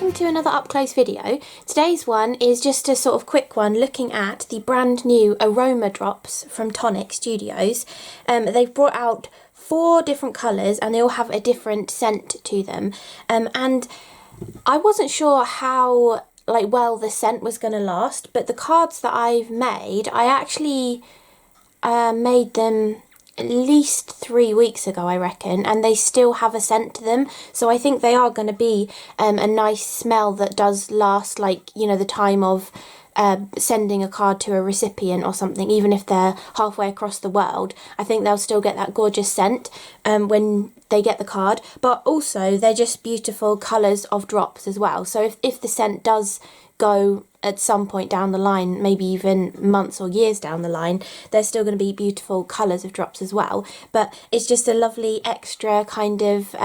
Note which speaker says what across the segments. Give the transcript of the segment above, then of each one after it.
Speaker 1: welcome to another up close video. Today's one is just a sort of quick one looking at the brand new Aroma Drops from Tonic Studios. They've brought out 4 different colours and they all have a different scent to them. And I wasn't sure how well the scent was going to last, but the cards that I've made, I actually made them at least 3 weeks ago, I reckon, and they still have a scent to them, so I think they are going to be a nice smell that does last, the time of sending a card to a recipient or something, even if they're halfway across the world. I think they'll still get that gorgeous scent when they get the card, but also they're just beautiful colours of drops as well. So if the scent does go at some point down the line, maybe even months or years down the line, there's still going to be beautiful colours of drops as well. But it's just a lovely extra kind of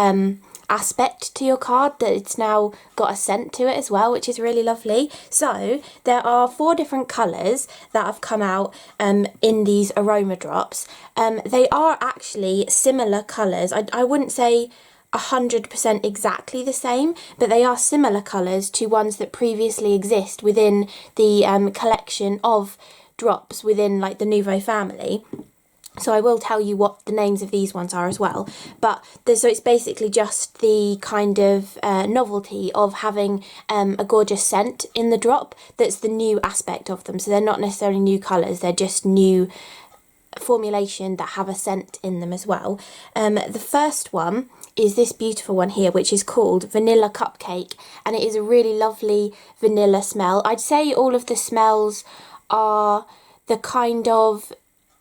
Speaker 1: aspect to your card that it's now got a scent to it as well, which is really lovely. So there are 4 different colours that have come out in these Aroma Drops. They are actually similar colours. I wouldn't say 100% exactly the same, but they are similar colours to ones that previously exist within the collection of drops within the Nuvo family. So I will tell you what the names of these ones are as well. But so it's basically just the kind of novelty of having a gorgeous scent in the drop that's the new aspect of them. So they're not necessarily new colours, they're just new formulation that have a scent in them as well. The first one is this beautiful one here, which is called Vanilla Cupcake, and it is a really lovely vanilla smell. I'd say all of the smells are the kind of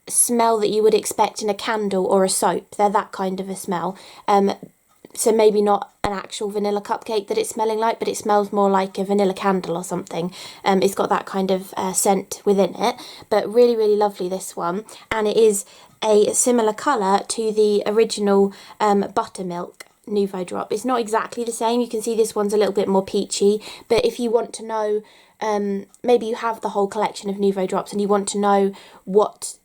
Speaker 1: smell that you would expect in a candle or a soap. They're that kind of a smell. So maybe not an actual vanilla cupcake that it's smelling like, but it smells more like a vanilla candle or something. It's got that kind of scent within it, but really, really lovely, this one. And it is a similar colour to the original Buttermilk Nuvo drop. It's not exactly the same. You can see this one's a little bit more peachy, but if you want to know, maybe you have the whole collection of Nuvo drops and you want to know what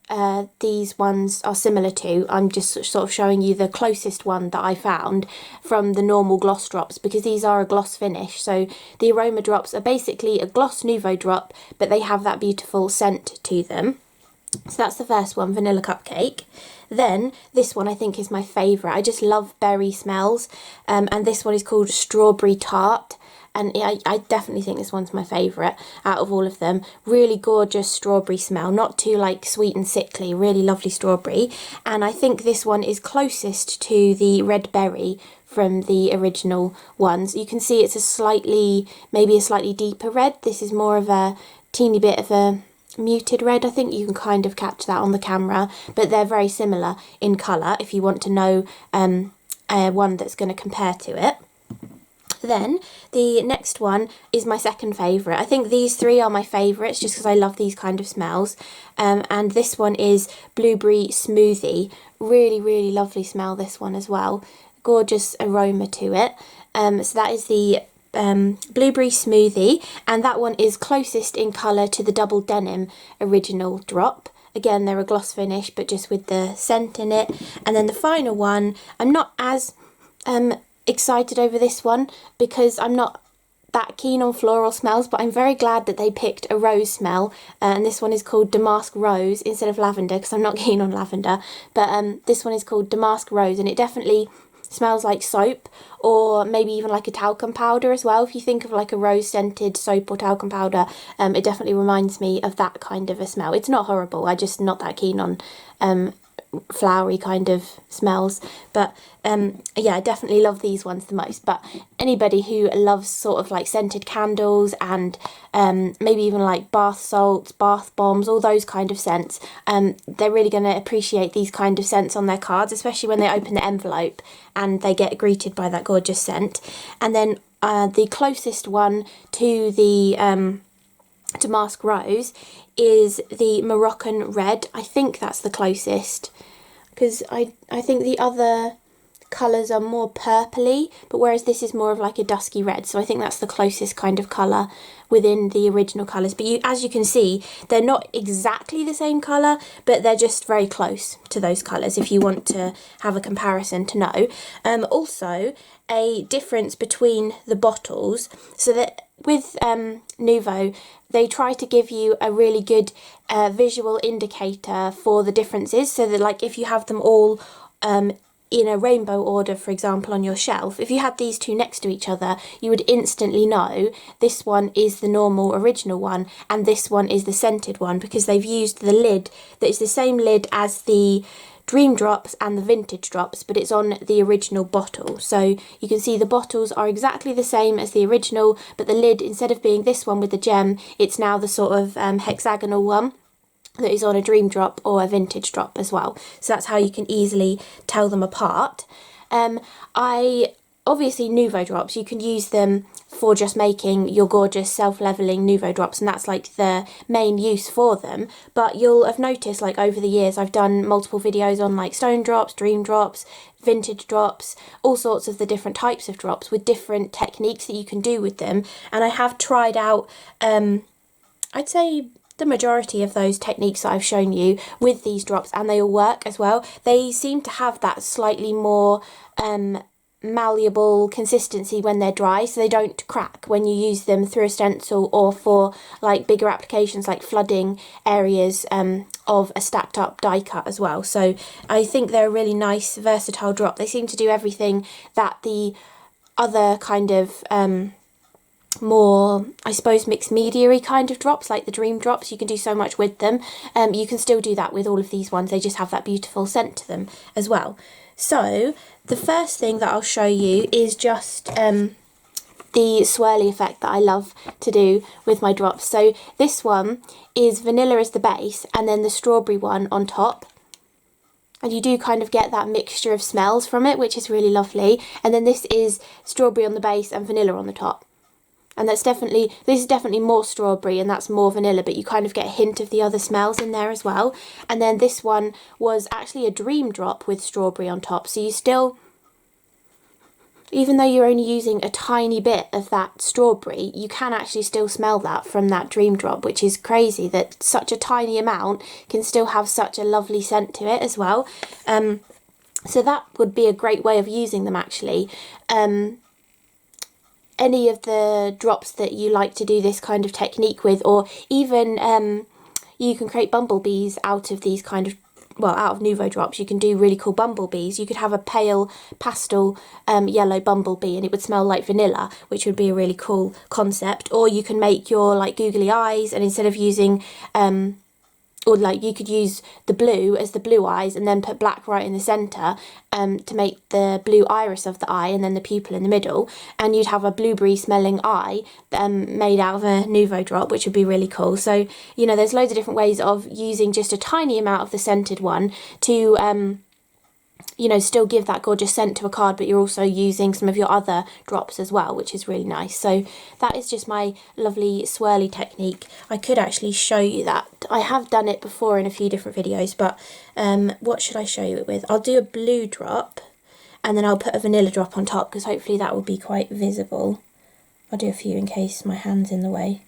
Speaker 1: these ones are similar to, I'm just sort of showing you the closest one that I found from the normal gloss drops, because these are a gloss finish. So the Aroma Drops are basically a gloss Nuvo drop, but they have that beautiful scent to them. So that's the first one, Vanilla Cupcake. Then this one I think is my favourite. I just love berry smells, and this one is called Strawberry Tart. And I definitely think this one's my favourite out of all of them. Really gorgeous strawberry smell, not too sweet and sickly, really lovely strawberry. And I think this one is closest to the red berry from the original ones. You can see it's maybe a slightly deeper red. This is more of a teeny bit of a muted red. I think you can kind of catch that on the camera, but they're very similar in colour if you want to know one that's going to compare to it. Then the next one is my second favourite. I think these 3 are my favourites just because I love these kind of smells. And this one is Blueberry Smoothie. Really, really lovely smell, this one as well. Gorgeous aroma to it. So that is the Blueberry Smoothie, and that one is closest in colour to the Double Denim original drop. Again, they're a gloss finish, but just with the scent in it. And then the final one, I'm not as excited over this one because I'm not that keen on floral smells, but I'm very glad that they picked a rose smell, and this one is called Damask Rose instead of lavender, because I'm not keen on lavender. But this one is called Damask Rose, and it definitely smells like soap, or maybe even like a talcum powder as well. If you think of a rose scented soap or talcum powder, it definitely reminds me of that kind of a smell. It's not horrible, I'm just not that keen on flowery kind of smells, but yeah, I definitely love these ones the most. But anybody who loves sort of scented candles and maybe even bath salts, bath bombs, all those kind of scents, they're really going to appreciate these kind of scents on their cards, especially when they open the envelope and they get greeted by that gorgeous scent. And then the closest one to the Damask Rose is the Moroccan Red. I think that's the closest, because I think the other colours are more purpley, but whereas this is more of like a dusky red, so I think that's the closest kind of colour within the original colours. But as you can see, they're not exactly the same colour, but they're just very close to those colours if you want to have a comparison to know. Also, a difference between the bottles, so that with Nuvo, they try to give you a really good visual indicator for the differences, so that like if you have them all in a rainbow order, for example, on your shelf, if you had these two next to each other, you would instantly know this one is the normal original one and this one is the scented one, because they've used the lid that is the same lid as the Dream Drops and the Vintage Drops, but it's on the original bottle. So you can see the bottles are exactly the same as the original, but the lid, instead of being this one with the gem, it's now the sort of hexagonal one that is on a Dream Drop or a Vintage Drop as well. So that's how you can easily tell them apart. Obviously Nuvo drops, you can use them for just making your gorgeous self-leveling Nuvo drops, and that's like the main use for them. But you'll have noticed, like over the years, I've done multiple videos on like stone drops, dream drops, vintage drops, all sorts of the different types of drops with different techniques that you can do with them. And I have tried out, I'd say the majority of those techniques that I've shown you with these drops, and they all work as well. They seem to have that slightly more malleable consistency when they're dry, so they don't crack when you use them through a stencil or for like bigger applications like flooding areas of a stacked up die cut as well. So I think they're a really nice versatile drop. They seem to do everything that the other kind of more, I suppose, mixed media-y kind of drops, like the Dream Drops. You can do so much with them. You can still do that with all of these ones. They just have that beautiful scent to them as well. So the first thing that I'll show you is just the swirly effect that I love to do with my drops. So this one is vanilla as the base and then the strawberry one on top. And you do kind of get that mixture of smells from it, which is really lovely. And then this is strawberry on the base and vanilla on the top. And this is definitely more strawberry and that's more vanilla, but you kind of get a hint of the other smells in there as well. And then this one was actually a Dream Drop with strawberry on top. So you still, even though you're only using a tiny bit of that strawberry, you can actually still smell that from that Dream Drop, which is crazy that such a tiny amount can still have such a lovely scent to it as well. So that would be a great way of using them actually. Any of the drops that you like to do this kind of technique with, or even you can create bumblebees out of these kind of, well, out of Nuvo drops. You can do really cool bumblebees. You could have a pale pastel yellow bumblebee and it would smell like vanilla, which would be a really cool concept. Or you can make your like googly eyes, and instead of using or like you could use the blue as the blue eyes and then put black right in the centre to make the blue iris of the eye and then the pupil in the middle, and you'd have a blueberry smelling eye made out of a Nuvo drop, which would be really cool. So, you know, there's loads of different ways of using just a tiny amount of the scented one to you know, still give that gorgeous scent to a card, but you're also using some of your other drops as well, which is really nice. So that is just my lovely swirly technique. I could actually show you that. I have done it before in a few different videos, but what should I show you it with? I'll do a blue drop and then I'll put a vanilla drop on top, because hopefully that will be quite visible. I'll do a few in case my hand's in the way.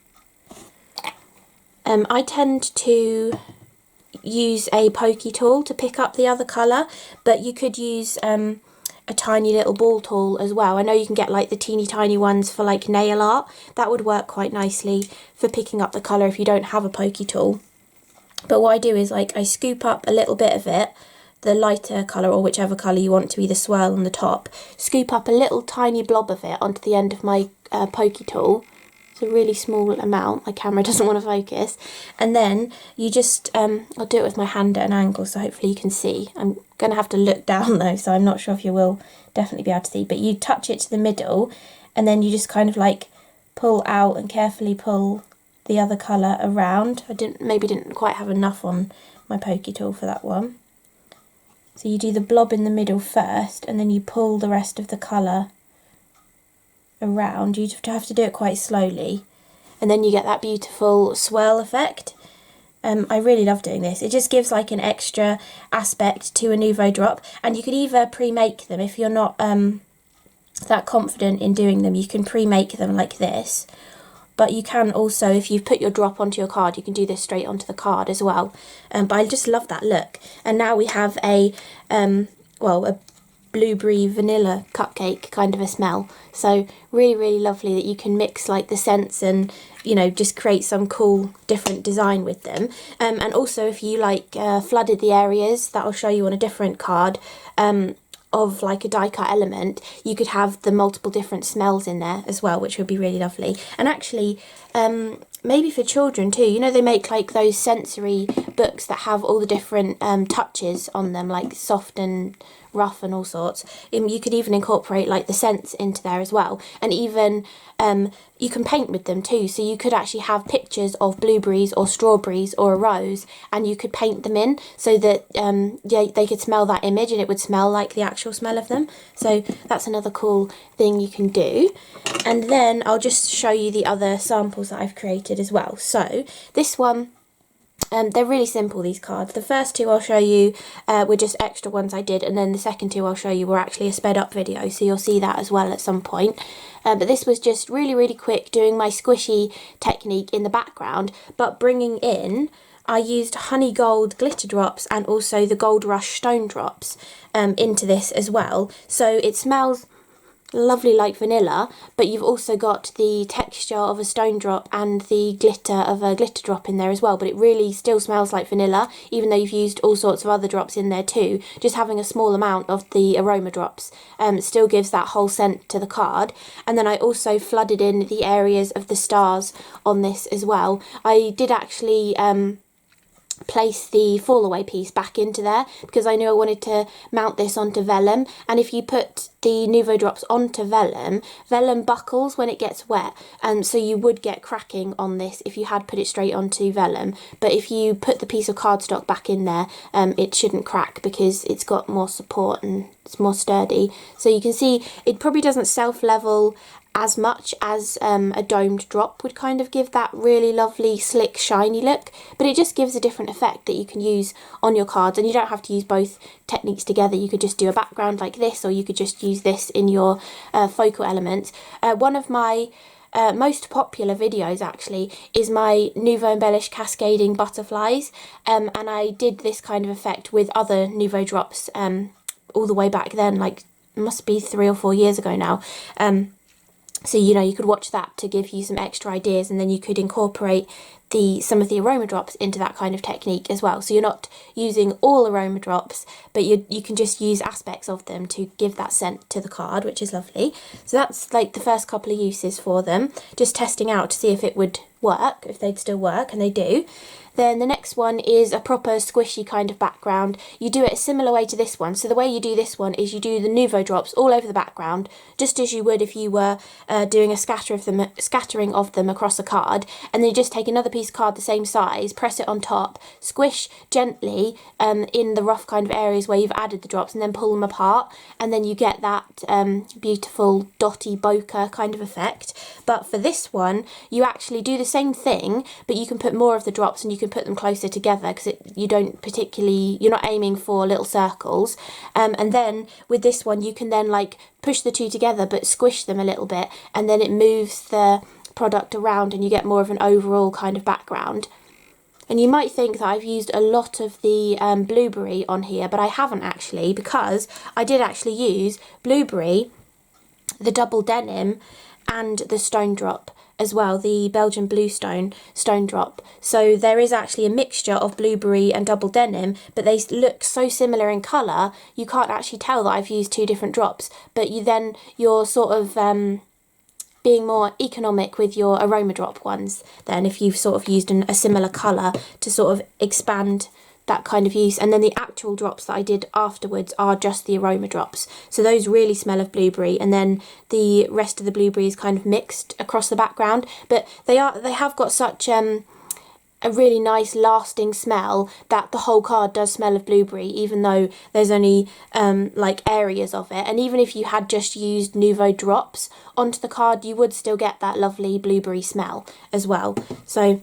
Speaker 1: I tend to use a pokey tool to pick up the other colour, but you could use a tiny little ball tool as well. I know you can get like the teeny tiny ones for like nail art. That would work quite nicely for picking up the colour if you don't have a pokey tool. But what I do is like I scoop up a little bit of it, the lighter colour or whichever colour you want to be the swirl on the top, scoop up a little tiny blob of it onto the end of my pokey tool. It's a really small amount, my camera doesn't want to focus, and then you just, I'll do it with my hand at an angle so hopefully you can see. I'm going to have to look down though, so I'm not sure if you will definitely be able to see, but you touch it to the middle and then you just kind of like pull out and carefully pull the other colour around. I maybe didn't quite have enough on my pokey tool for that one. So you do the blob in the middle first and then you pull the rest of the colour around. You have to do it quite slowly and then you get that beautiful swirl effect. I really love doing this. It just gives like an extra aspect to a Nuvo drop, and you could either pre-make them if you're not that confident in doing them. You can pre-make them like this, but you can also, if you've put your drop onto your card, you can do this straight onto the card as well. But I just love that look. And now we have a a blueberry vanilla cupcake kind of a smell. So really lovely that you can mix like the scents and, you know, just create some cool different design with them. And also if you like flooded the areas, that I'll show you on a different card, of like a die cut element, you could have the multiple different smells in there as well, which would be really lovely. And actually maybe for children too, you know, they make like those sensory books that have all the different touches on them, like soft and rough and all sorts. You could even incorporate like the scents into there as well, and even you can paint with them too. So you could actually have pictures of blueberries or strawberries or a rose, and you could paint them in so that they could smell that image and it would smell like the actual smell of them. So that's another cool thing you can do. And then I'll just show you the other samples that I've created as well. So this one, they're really simple, these cards. The first two I'll show you were just extra ones I did, and then the second two I'll show you were actually a sped up video, so you'll see that as well at some point. But this was just really quick, doing my squishy technique in the background, but bringing in, I used honey gold glitter drops and also the gold rush stone drops into this as well. So it smells lovely like vanilla, but you've also got the texture of a stone drop and the glitter of a glitter drop in there as well, but it really still smells like vanilla, even though you've used all sorts of other drops in there too. Just having a small amount of the aroma drops still gives that whole scent to the card. And then I also flooded in the areas of the stars on this as well. I did actually place the fall away piece back into there because I knew I wanted to mount this onto vellum, and if you put the Nuvo drops onto vellum buckles when it gets wet, and so you would get cracking on this if you had put it straight onto vellum. But if you put the piece of cardstock back in there, it shouldn't crack because it's got more support and it's more sturdy. So you can see it probably doesn't self-level as much as a domed drop would kind of give that really lovely slick shiny look, but it just gives a different effect that you can use on your cards, and you don't have to use both techniques together. You could just do a background like this, or you could just use this in your focal elements. One of my most popular videos actually is my Nuvo Embellish Cascading Butterflies, and I did this kind of effect with other Nuvo drops all the way back then, like must be 3 or 4 years ago now. So, you know, you could watch that to give you some extra ideas, and then you could incorporate some of the aroma drops into that kind of technique as well. So you're not using all aroma drops, but you can just use aspects of them to give that scent to the card, which is lovely. So that's like the first couple of uses for them, just testing out to see if it would work, if they'd still work, and they do. Then the next one is a proper squishy kind of background. You do it a similar way to this one. So the way you do this one is you do the Nuvo drops all over the background, just as you would if you were doing a scattering of them across a card. And then you just take another piece of card the same size, press it on top, squish gently in the rough kind of areas where you've added the drops, and then pull them apart. And then you get that beautiful dotty bokeh kind of effect. But for this one, you actually do the same thing, but you can put more of the drops and you can put them closer together because you're not aiming for little circles. And then with this one, you can then like push the two together but squish them a little bit, and then it moves the product around and you get more of an overall kind of background. And you might think that I've used a lot of the blueberry on here, but I haven't actually, because I did actually use blueberry, the double denim, and the stone drop as well, the Belgian blue stone drop. So there is actually a mixture of blueberry and double denim, but they look so similar in colour, you can't actually tell that I've used two different drops. But you're sort of being more economic with your aroma drop ones then, if you've sort of used a similar colour to sort of expand that kind of use. And then the actual drops that I did afterwards are just the aroma drops, so those really smell of blueberry, and then the rest of the blueberry is kind of mixed across the background. But they have got such a really nice lasting smell that the whole card does smell of blueberry, even though there's only like areas of it. And even if you had just used Nuvo drops onto the card, you would still get that lovely blueberry smell as well. So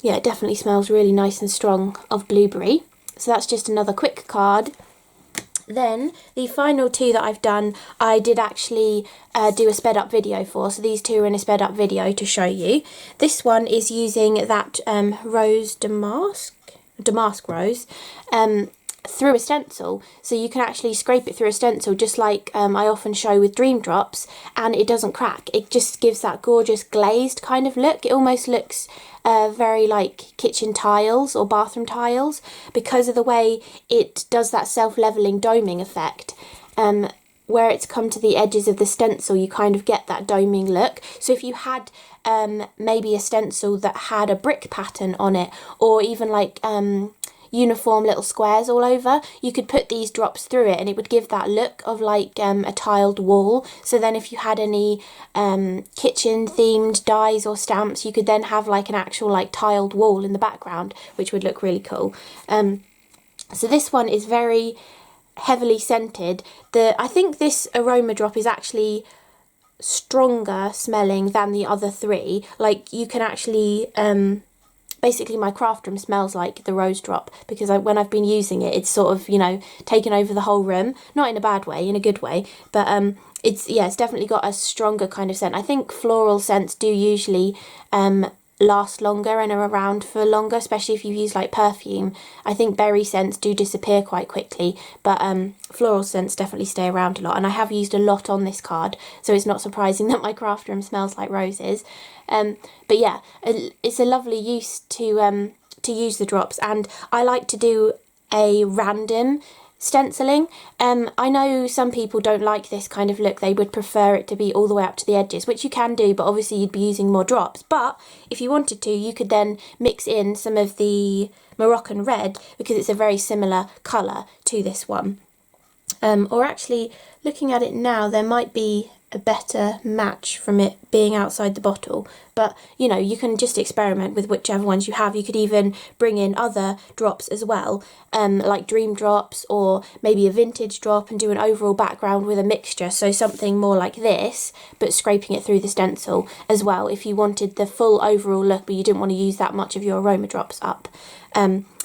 Speaker 1: yeah, it definitely smells really nice and strong of blueberry. So that's just another quick card. Then the final two that I've done, I did actually do a sped up video for. So these two are in a sped up video to show you. This one is using that rose damask rose through a stencil. So you can actually scrape it through a stencil, just like I often show with Dream Drops, and it doesn't crack. It just gives that gorgeous glazed kind of look. It almost looks very like kitchen tiles or bathroom tiles because of the way it does that self-leveling doming effect. Where it's come to the edges of the stencil, you kind of get that doming look. So if you had maybe a stencil that had a brick pattern on it, or even like uniform little squares all over, you could put these drops through it and it would give that look of like a tiled wall. So then if you had any kitchen themed dies or stamps, you could then have like an actual like tiled wall in the background, which would look really cool. So this one is very heavily scented. I think this aroma drop is actually stronger smelling than the other three. Like you can actually basically my craft room smells like the rose drop, because when I've been using it, it's sort of, you know, taken over the whole room. Not in a bad way, in a good way, but it's definitely got a stronger kind of scent. I think floral scents do usually last longer and are around for longer, especially if you use like perfume. I think berry scents do disappear quite quickly, but floral scents definitely stay around a lot, and I have used a lot on this card, so it's not surprising that my craft room smells like roses. But yeah, it's a lovely use to use the drops, and I like to do a random stenciling. I know some people don't like this kind of look. They would prefer it to be all the way up to the edges, which you can do, but obviously you'd be using more drops. But if you wanted to, you could then mix in some of the Moroccan red, because it's a very similar colour to this one. Or actually, looking at it now, there might be a better match from it being outside the bottle, but you know, you can just experiment with whichever ones you have. You could even bring in other drops as well, like Dream Drops or maybe a vintage drop, and do an overall background with a mixture, so something more like this but scraping it through the stencil as well, if you wanted the full overall look but you didn't want to use that much of your aroma drops up.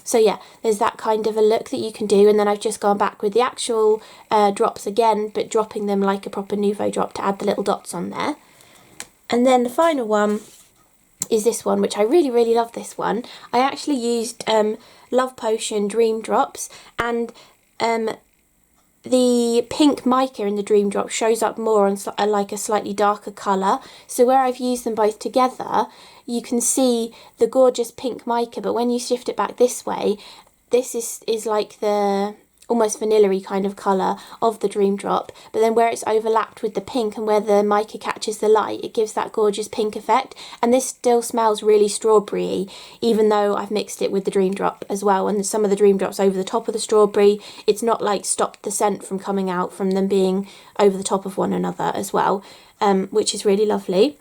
Speaker 1: So yeah, there's that kind of a look that you can do, and then I've just gone back with the actual drops again, but dropping them like a proper Nuvo drop to add the little dots on there. And then the final one is this one, which I really, really love this one. I actually used Love Potion Dream Drops, and the pink mica in the Dream Drop shows up more on like a slightly darker colour. So where I've used them both together, you can see the gorgeous pink mica, but when you shift it back this way, this is like the almost vanilla-y kind of colour of the Dream Drop, but then where it's overlapped with the pink and where the mica catches the light, it gives that gorgeous pink effect. And this still smells really strawberry-y, even though I've mixed it with the Dream Drop as well, and some of the Dream Drops over the top of the strawberry. It's not like stopped the scent from coming out from them being over the top of one another as well, which is really lovely.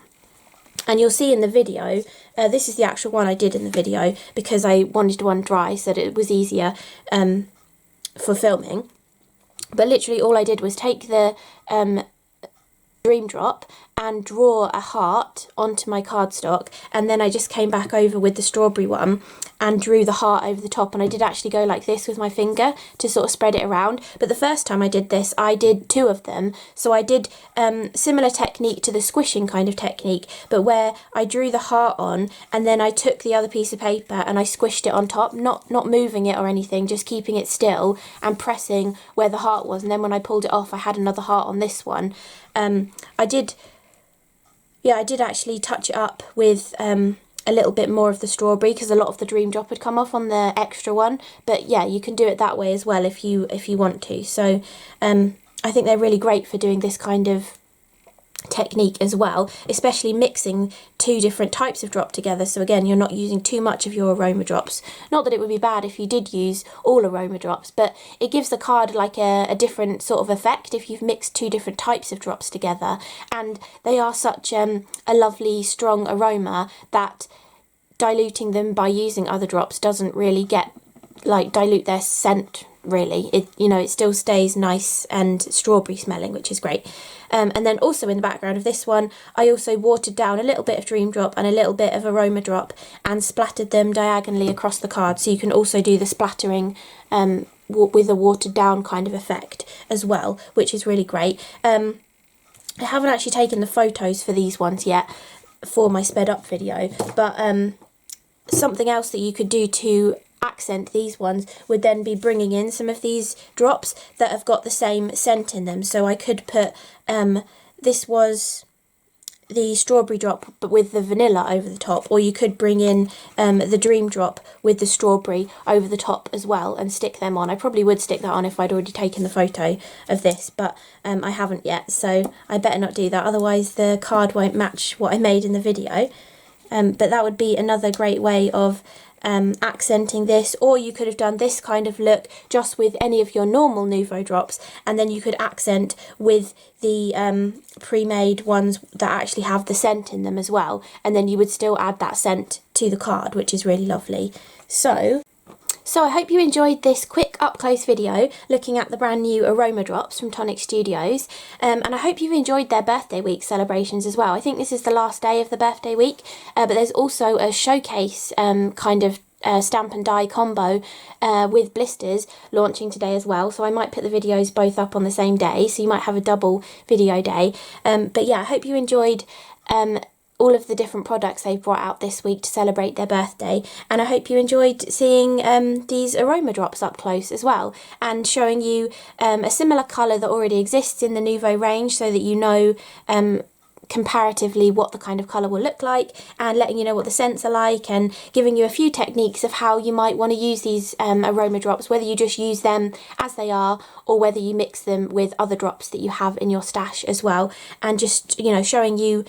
Speaker 1: And you'll see in the video, this is the actual one I did in the video, because I wanted one dry so that it was easier for filming. But literally all I did was take the Dream Drop and draw a heart onto my cardstock, and then I just came back over with the strawberry one and drew the heart over the top, and I did actually go like this with my finger to sort of spread it around. But the first time I did this, I did two of them, so I did similar technique to the squishing kind of technique, but where I drew the heart on and then I took the other piece of paper and I squished it on top, not moving it or anything, just keeping it still and pressing where the heart was, and then when I pulled it off I had another heart on this one. I did actually touch it up with a little bit more of the strawberry, because a lot of the Dream Drop had come off on the extra one. But yeah, you can do it that way as well if you want to. So I think they're really great for doing this kind of technique as well, especially mixing two different types of drop together. So again, you're not using too much of your aroma drops. Not that it would be bad if you did use all aroma drops, but it gives the card like a different sort of effect if you've mixed two different types of drops together. And they are such a lovely strong aroma that diluting them by using other drops doesn't really dilute their scent really. It still stays nice and strawberry smelling, which is great. And then also in the background of this one, I also watered down a little bit of Dream Drop and a little bit of Aroma Drop and splattered them diagonally across the card, so you can also do the splattering with a watered down kind of effect as well, which is really great. I haven't actually taken the photos for these ones yet for my sped up video, but something else that you could do to accent these ones would then be bringing in some of these drops that have got the same scent in them. So I could put this was the strawberry drop but with the vanilla over the top, or you could bring in the Dream Drop with the strawberry over the top as well and stick them on. I probably would stick that on if I'd already taken the photo of this, but I haven't yet, so I better not do that, otherwise the card won't match what I made in the video. But that would be another great way of accenting this. Or you could have done this kind of look just with any of your normal Nuvo drops, and then you could accent with the pre-made ones that actually have the scent in them as well, and then you would still add that scent to the card, which is really lovely. So I hope you enjoyed this quick up-close video looking at the brand new Aroma Drops from Tonic Studios, and I hope you've enjoyed their birthday week celebrations as well. I think this is the last day of the birthday week, but there's also a showcase kind of stamp and die combo with blisters launching today as well, so I might put the videos both up on the same day, so you might have a double video day. But yeah, I hope you enjoyed all of the different products they've brought out this week to celebrate their birthday, and I hope you enjoyed seeing these Aroma Drops up close as well, and showing you a similar colour that already exists in the Nuvo range, so that you know comparatively what the kind of colour will look like, and letting you know what the scents are like, and giving you a few techniques of how you might want to use these Aroma Drops, whether you just use them as they are or whether you mix them with other drops that you have in your stash as well, and just, showing you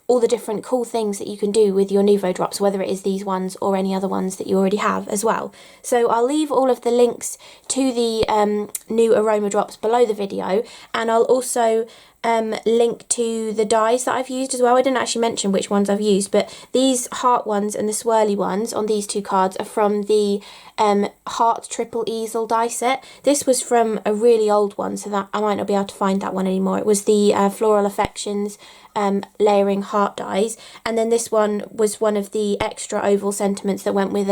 Speaker 1: all the different cool things that you can do with your Nuvo drops, whether it is these ones or any other ones that you already have as well. So I'll leave all of the links to the new Aroma Drops below the video, and I'll also link to the dies that I've used as well. I didn't actually mention which ones I've used, but these heart ones and the swirly ones on these two cards are from the Heart Triple Easel die set. This was from a really old one, so that I might not be able to find that one anymore. It was the Floral Affections layering heart dies, and then this one was one of the extra oval sentiments that went with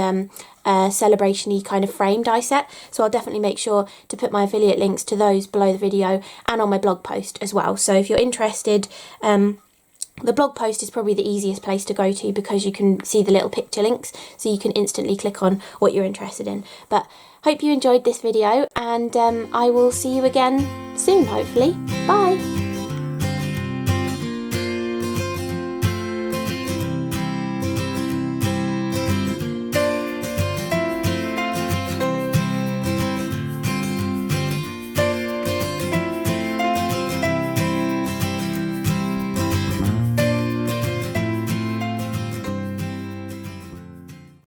Speaker 1: celebration-y kind of frame die set. So I'll definitely make sure to put my affiliate links to those below the video and on my blog post as well. So if you're interested, the blog post is probably the easiest place to go to, because you can see the little picture links, so you can instantly click on what you're interested in. But hope you enjoyed this video, and I will see you again soon, hopefully. Bye!